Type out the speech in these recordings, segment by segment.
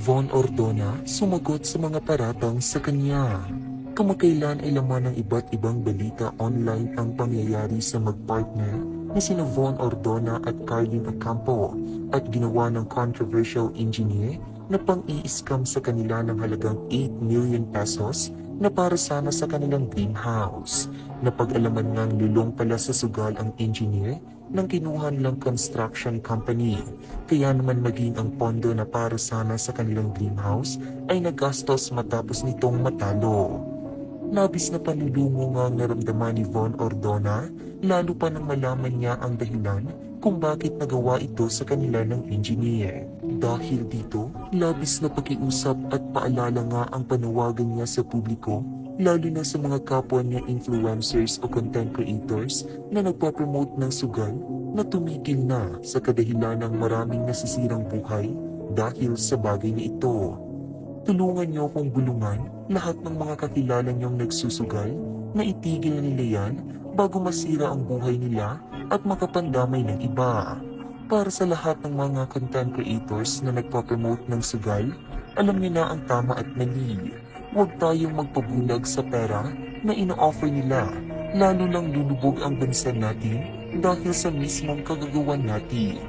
Von Ordona sumagot sa mga paratang sa kanya. Kamakailan ay laman ng iba't ibang balita online ang pangyayari sa magpartner na sina Von Ordona at Carlin Ocampo at ginawa ng controversial engineer na pang-i-scam sa kanila ng halagang 8 million pesos na para sana sa kanilang dream house. Napag-alaman ngang lulong pala sa sugal ang engineer ng kinuhan lang construction company. Kaya naman maging ang pondo na para sana sa kanilang dream house ay nagastos matapos nitong matalo. Labis na panlulungo nga ang naramdaman ni Von Ordona, lalo pa nang malaman niya ang dahilan kung bakit nagawa ito sa kanila ng engineer. Dahil dito, labis na pakiusap at paalala nga ang panawagan niya sa publiko, lalo na sa mga kapwa niya influencers o content creators na nagpapromote ng sugal na tumigil na sa kadahilan ng maraming nasisirang buhay dahil sa bagay na ito. Tulungan niyo akong bulungan lahat ng mga kakilala niyong nagsusugal na itigil na nila yan bago masira ang buhay nila at makapandamay ng iba. Para sa lahat ng mga content creators na nagpapromote ng sugal, alam niyo na ang tama at mali. Huwag tayong magpabulag sa pera na ino-offer nila, lalo lang lulubog ang bansa natin dahil sa mismong kagagawan natin.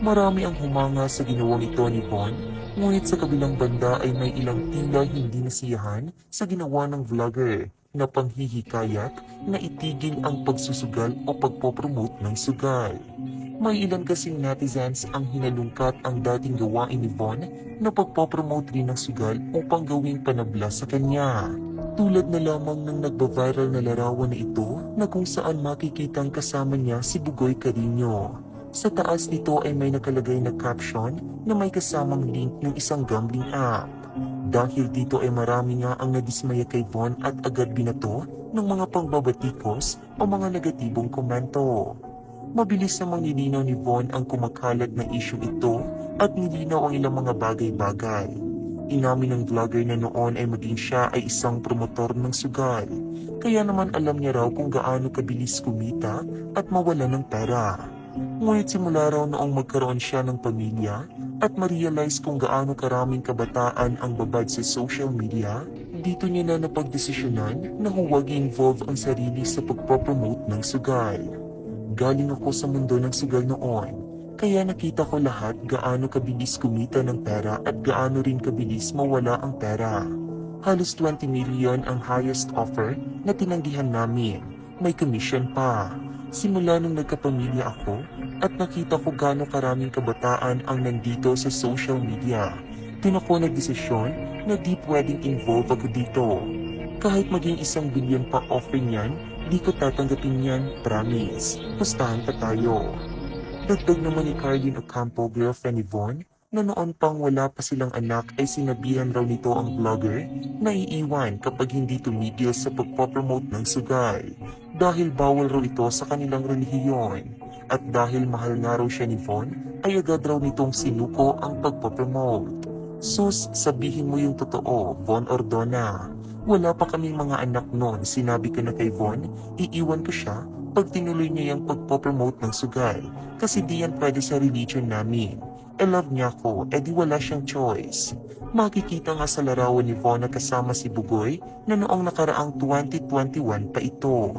Marami ang humanga sa ginawang ito ni Von, ngunit sa kabilang banda ay may ilang tila hindi nasiyahan sa ginawa ng vlogger na panghihikayat na itigil ang pagsusugal o pagpopromote ng sugal. May ilan kasing netizens ang hinalungkat ang dating gawain ni Von na pagpopromote rin ng sugal upang gawing panabla sa kanya. Tulad na lamang ng nagbaviral na larawan na ito na kung saan makikitang kasama niya si Bugoy Carino. Sa taas nito ay may nakalagay na caption na may kasamang link ng isang gambling app. Dahil dito ay marami nga ang nadismaya kay Von at agad binato ng mga pangbabatikos o mga negatibong komento. Mabilis namang nilinaw ni Von ang kumakalat na issue ito at nilinaw ang ilang mga bagay-bagay. Inamin ng vlogger na noon ay maging siya ay isang promotor ng sugal. Kaya naman alam niya raw kung gaano kabilis kumita at mawala ng pera. Ngunit simula raw noong magkaroon siya ng pamilya at ma-realize kung gaano karaming kabataan ang babad sa social media, dito niya na napagdesisyonan na huwag i-involve ang sarili sa pagpopromote ng sugal. Galing ako sa mundo ng sugal noon, kaya nakita ko lahat gaano kabilis kumita ng pera at gaano rin kabilis mawala ang pera. Halos 20 million ang highest offer na tinanggihan namin, may commission pa. Simula nung nagkapamilya ako at nakita ko gaano karaming kabataan ang nandito sa social media, doon ako nagdesisyon na di pwedeng involve ako dito. Kahit maging 1 billion pa offer niyan, di ko tatanggapin yan, promise. Pustahan pa tayo. Dagdag naman ni Carlin Ocampo, girlfriend ni Von, na noon pang wala pa silang anak ay sinabihan raw nito ang vlogger na iiwan kapag hindi tumigil sa pagpopromote ng sugal. Dahil bawal raw ito sa kanilang relihiyon. At dahil mahal nga raw siya ni Von, ay agad raw nitong sinuko ang pagpopromote. Sus, sabihin mo yung totoo, Von Ordona. Wala pa kaming mga anak noon, sinabi ko na kay Von, iiwan ko siya pag tinuloy niya yung pagpopromote ng sugal. Kasi di yan pwede sa religion namin. Love niya ako, edi wala siyang choice. Makikita nga sa larawan ni Von na kasama si Bugoy na noong nakaraang 2021 pa ito.